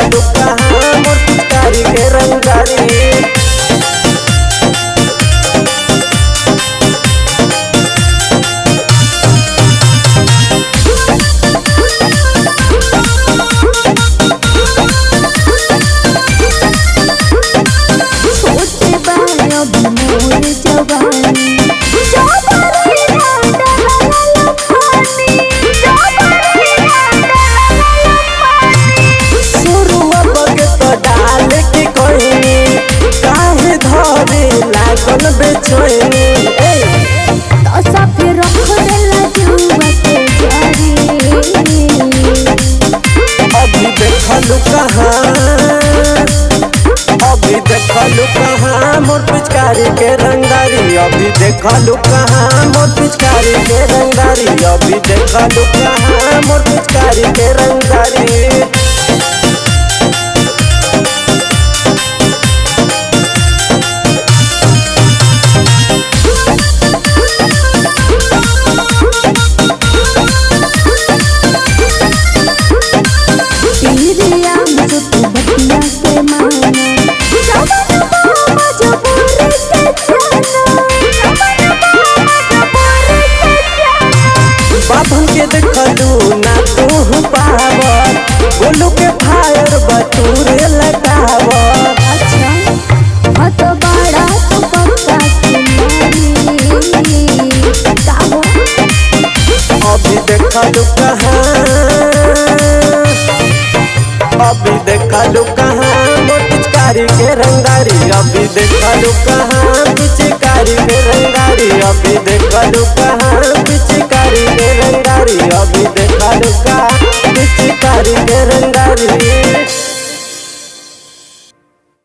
देखलू कहाँ मोर पिचकारी के रंगदारी। अभी देखलू कहाँ मोर पिचकारी के रंगदारी। अभी देखलू कहाँ मोर पिचकारी के रंगदारी। अभी देखलू कहाँ मोर पिचकारी के रंगदारी। बाभन के देखलू ना तू पावर गोलू के फायर बटूरे लगावर। अभी देखलू कहाँ अभी देखलू कहाँ मोर पिचकारी के रंगदारी। अभी देखलू कहाँ पिचकारी के रंगदारी। अभी देखलू कहाँ पिचकारी के रंगदारी। अभी देखलू कहाँ पिचकारी के रंगदारी।